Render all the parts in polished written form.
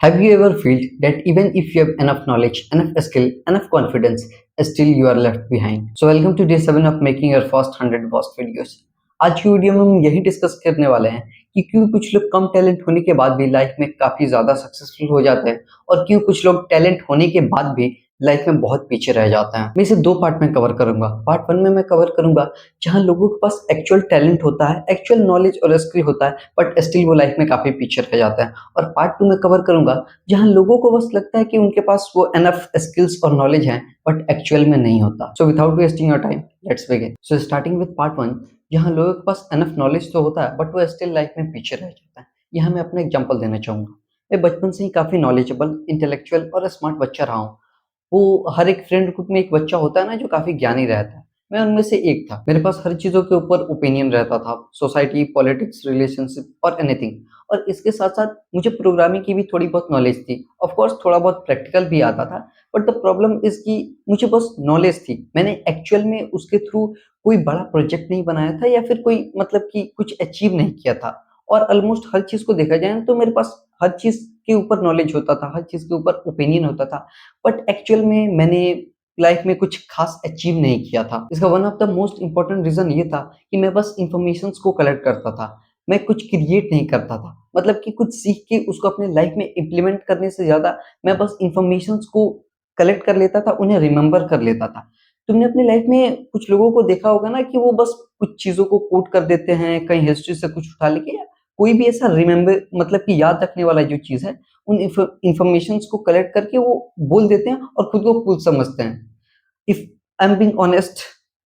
Have you ever felt that even if you have enough knowledge, enough skill, enough confidence, still you are left behind? So welcome to day 7 of making your first 100 post videos. आज की video में हम यही discuss करने वाले हैं कि क्यों कुछ लोग कम टैलेंट होने के बाद भी लाइफ में काफी ज्यादा सक्सेसफुल हो जाते हैं और क्यों कुछ लोग टैलेंट होने के बाद भी लाइफ में बहुत पीछे रह जाते हैं। मैं इसे दो पार्ट में कवर करूंगा। पार्ट 1 में मैं कवर करूंगा जहां लोगों के पास एक्चुअल टैलेंट होता है, एक्चुअल नॉलेज और स्किल होता है, बट स्टिल वो लाइफ में काफी पीछे रह जाते हैं। और पार्ट 2 में कवर करूंगा जहां लोगों को बस लगता है कि उनके पास वो एनफ स्किल्स और नॉलेज है बट एक्चुअल में नहीं होता। So without wasting your time let's begin. So starting with part 1, जहां लोगों के पास एनफ नॉलेज तो होता है बट वो स्टिल लाइफ में पीछे रह जाता है। यहाँ मैं अपना एग्जांपल देना चाहूंगा। मैं बचपन से ही काफी नॉलेजेबल, इंटेलेक्चुअल और स्मार्ट बच्चा रहा हूँ। वो हर एक फ्रेंड ग्रुप में एक बच्चा होता है ना जो काफी ज्ञानी रहता है। मैं उनमें से एक था। मेरे पास हर चीजों के ऊपर ओपिनियन रहता था, सोसाइटी, पॉलिटिक्स, रिलेशनशिप और एनीथिंग। और इसके साथ साथ मुझे प्रोग्रामिंग की भी थोड़ी बहुत नॉलेज थी। ऑफ कोर्स थोड़ा बहुत प्रैक्टिकल भी आता था, बट द प्रॉब्लम इज कि मुझे बस नॉलेज थी। मैंने एक्चुअल में उसके थ्रू कोई बड़ा प्रोजेक्ट नहीं बनाया था या फिर कोई मतलब कि कुछ अचीव नहीं किया था। और ऑलमोस्ट हर चीज को देखा जाए तो मेरे पास हर चीज के ऊपर नॉलेज होता था, हर चीज के ऊपर ओपिनियन होता था, बट एक्चुअल में मैंने लाइफ में कुछ खास अचीव नहीं किया था। इसका one of the most important reason ये था कि मैं बस इंफॉर्मेशंस को कलेक्ट करता था। मैं कुछ क्रिएट नहीं करता था, मतलब कि कुछ सीख के उसको अपने लाइफ में इम्प्लीमेंट करने से ज्यादा मैं बस इंफॉर्मेशंस को कलेक्ट कर लेता था, उन्हें रिमेम्बर कर लेता था। तुमने अपनी लाइफ में कुछ लोगों को देखा होगा ना कि वो बस कुछ चीजों को कोट कर देते हैं, कहीं हिस्ट्री से कुछ उठा लेके, या कोई भी ऐसा रिमेम्बर मतलब कि याद रखने वाला जो चीज है, उन इंफॉर्मेशंस को कलेक्ट करके वो बोल देते हैं और खुद को कूल समझते हैं। If I am being honest,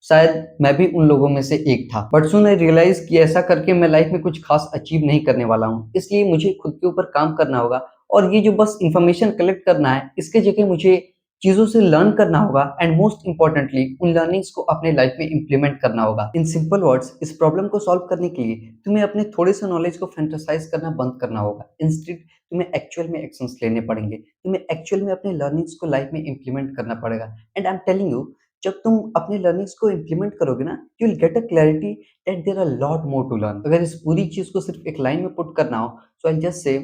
शायद मैं भी उन लोगों में से एक था। बट सुन आई रियलाइज कि ऐसा करके मैं लाइफ में कुछ खास अचीव नहीं करने वाला हूँ। इसलिए मुझे खुद के ऊपर काम करना होगा। और ये जो बस इंफॉर्मेशन कलेक्ट करना है, इसके जगह मुझे चीजों से लर्न करना होगा एंड मोस्ट इंपॉर्टेंटली उन लर्निंग्स को अपने लाइफ में इंप्लीमेंट करना होगा। इन सिंपल वर्ड्स, इस प्रॉब्लम को सॉल्व करने के लिए तुम्हें अपने थोड़े से नॉलेज को फैंटेसाइज करना बंद करना होगा। इंस्टेड तुम्हें एक्चुअल में एक्शंस लेने पड़ेंगे। तुम्हें एक्चुअल में अपने लर्निंग्स को लाइफ में इंप्लीमेंट करना पड़ेगा। And I am telling you, जब तुम अपने लर्निंग्स को इंप्लीमेंट करोगे ना, you will get a clarity that there are lot more to learn. अगर इस पूरी चीज को सिर्फ एक लाइन में पुट करना हो, so I just say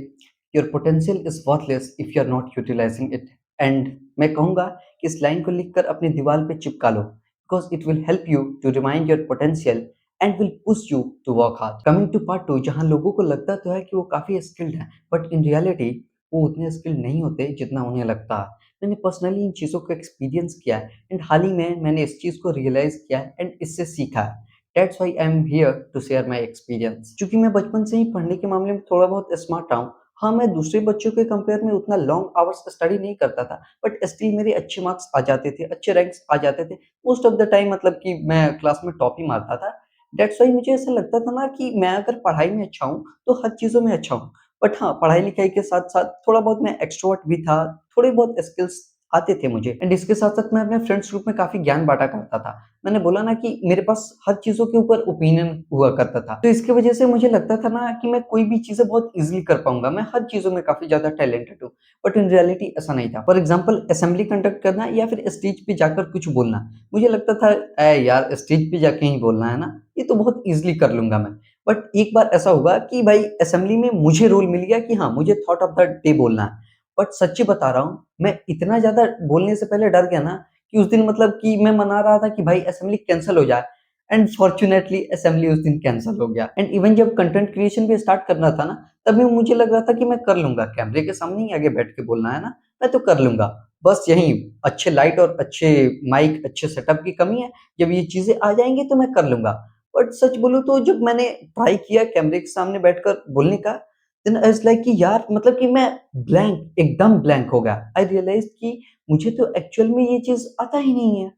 your potential is worthless if you are not utilising it. And मैं कहूंगा कि इस लाइन को लिखकर अपनी दीवार पे चिपका लो, because it will help you to remind your potential and will push you to work hard. Coming to part 2, जहां लोगों को लगता तो है कि वो काफी स्किल्ड हैं, बट इन रियलिटी वो उतने स्किल्ड नहीं होते जितना उन्हें लगता है। मैंने पर्सनली इन चीज़ों को एक्सपीरियंस किया है एंड हाल ही में मैंने इस चीज़ को रियलाइज़ किया है एंड इससे सीखा है। That's why I am here to share my experience. क्योंकि मैं बचपन से ही पढ़ने के मामले में थोड़ा बहुत स्मार्ट रहा हूँ। हाँ, मैं दूसरे बच्चों के कंपेयर में उतना लॉन्ग आवर्स स्टडी नहीं करता था, बट स्टिल मेरे अच्छे मार्क्स आ जाते थे, अच्छे रैंक्स आ जाते थे। मोस्ट ऑफ द टाइम मतलब कि मैं क्लास में टॉप ही मारता था। दैट्स व्हाई मुझे ऐसा लगता था ना कि मैं अगर पढ़ाई में अच्छा हूँ, तो हर चीज़ों में अच्छा हूँ। बट हाँ, पढ़ाई-लिखाई के साथ-साथ थोड़ा बहुत मैं एक्स्ट्रोवर्ट भी था, थोड़े बहुत स्किल्स आते थे मुझे। एंड इसके साथ-साथ मैं अपने फ्रेंड्स ग्रुप में काफ़ी ज्ञान बाँटा करता था। मैंने बोला ना कि मेरे पास हर चीज़ों के ऊपर ओपिनियन हुआ करता था। तो इसकी वजह से मुझे लगता था ना कि मैं कोई भी चीज़ें बहुत ईज़िली कर पाऊँगा, मैं हर चीज़ों में काफ़ी ज़्यादा टैलेंटेड हूँ। बट इन रियलिटी ऐसा नहीं था। फॉर एग्ज़ाम्पल असेंबली कंडक्ट करना या फिर स्टेज पे जाकर कुछ बोलना। मुझे लगता था, यार स्टेज पे जाके ही बोलना है ना, ये तो बहुत ईज़िली कर लूँगा मैं। बट एक बार ऐसा हुआ कि भाई असेंबली में मुझे रोल मिल गया कि हाँ, मुझे थॉट ऑफ द डे बोलना है। बट सच्ची बता रहा हूँ, मैं इतना ज़्यादा बोलने से पहले डर गया ना कि उस दिन मतलब कि मैं मना रहा था कि भाई असेंबली कैंसल हो जाए, एंड फॉर्च्यूनेटली असेंबली उस दिन कैंसल हो गया। एंड इवन जब कंटेंट क्रिएशन भी स्टार्ट करना था ना, तब भी मुझे लग रहा था कि मैं कर लूँगा, कैमरे के सामने ही आगे बैठ के बोलना है ना, मैं तो कर लूँगा। बस यही अच्छे लाइट और अच्छे माइक, अच्छे सेटअप की कमी है, जब ये चीज़ें आ जाएँगी तो मैं कर लूँगा। बट सच बोलूँ तो जब मैंने ट्राई किया कैमरे के सामने बैठकर बोलने का, देन आई वाज़ लाइक कि यार मतलब कि मैं ब्लैंक, एकदम ब्लैंक हो गया। आई रियलाइज़ कि मुझे तो एक्चुअल में ये चीज़ आता ही नहीं है।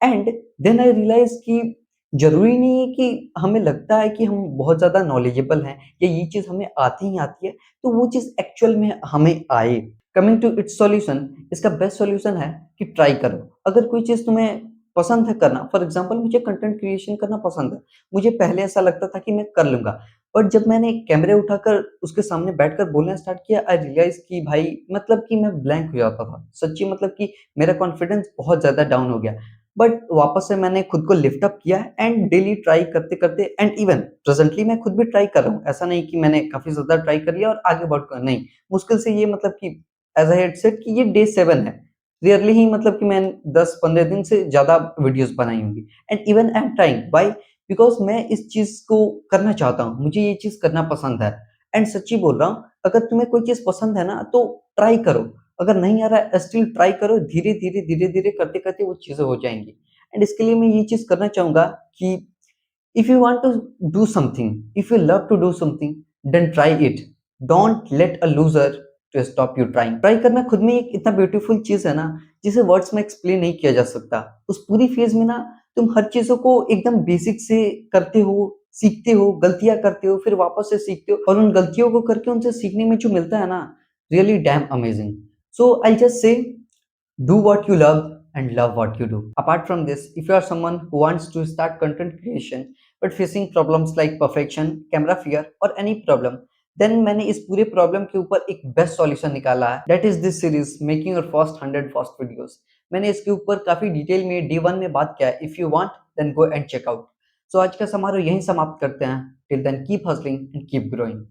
एंड देन आई रियलाइज़ कि ज़रूरी नहीं है कि हमें लगता है कि हम बहुत ज़्यादा नॉलेजेबल हैं या ये चीज़ हमें आती ही आती है, तो वो चीज़ एक्चुअल में हमें आए। कमिंग टू इट्स सॉल्यूशन, इसका बेस्ट सॉल्यूशन है कि ट्राई करो। अगर कोई चीज़ तुम्हें पसंद है करना, फॉर एग्ज़ाम्पल मुझे कंटेंट क्रिएशन करना पसंद है। मुझे पहले ऐसा लगता था कि मैं कर लूँगा, बट जब मैंने कैमरे उठाकर उसके सामने बैठकर बोलना स्टार्ट किया, आई रियलाइज़ कि भाई मतलब कि मैं ब्लैंक हो जाता था। सच्ची मतलब कि मेरा कॉन्फिडेंस बहुत ज़्यादा डाउन हो गया। बट वापस से मैंने खुद को लिफ्ट अप किया एंड डेली ट्राई करते-करते एंड इवन प्रेज़ेंटली मैं खुद भी ट्राई कर रहा हूँ। ऐसा नहीं कि मैंने काफ़ी ज़्यादा ट्राई कर लिया और आगे बढ़ कर नहीं। मुश्किल से ये मतलब कि एज़ आई हैड सेड कि ये डे 7 है। रियरली ही मतलब कि मैं 10-15 दिन से ज़्यादा वीडियोज़ बनाई होंगी and even I am trying why? Because मैं इस चीज़ को करना चाहता हूँ। मुझे ये चीज़ करना पसंद है एंड सच्ची बोल रहा हूँ, अगर तुम्हें कोई चीज़ पसंद है ना तो ट्राई करो। अगर नहीं आ रहा है स्टिल ट्राई करो, धीरे-धीरे, धीरे-धीरे करते-करते वो चीज़ें हो जाएँगी। एंड इसके लिए मैं ये चीज़ करना चाहूँगा कि if you want to do something, if you love to do something, then try it. Don't let a loser to stop you trying. Try करना खुद में एक इतना ब्यूटीफुल चीज़ है ना, जिसे वर्ड्स में एक्सप्लेन नहीं किया जा सकता। उस पूरी फेज़ में ना तुम हर चीज़ों को एकदम बेसिक से करते हो, सीखते हो, गलतियाँ करते हो, फिर वापस से सीखते हो और उन गलतियों को करके उनसे सीखने में जो मिलता है ना, really dam amazing. So I just से do what you love and love what you do. Apart from this, if you are someone who wants to start content creation but facing problems like perfection, camera fear or any problem, then मैंने इस पूरे problem के ऊपर एक best solution निकाला है, that is this series making your first 100 first videos. मैंने इसके ऊपर काफी डिटेल में डे 1 में बात किया है। If you want then go and check out. So आज का समारोह यहीं समाप्त करते हैं। Till then keep hustling and keep growing.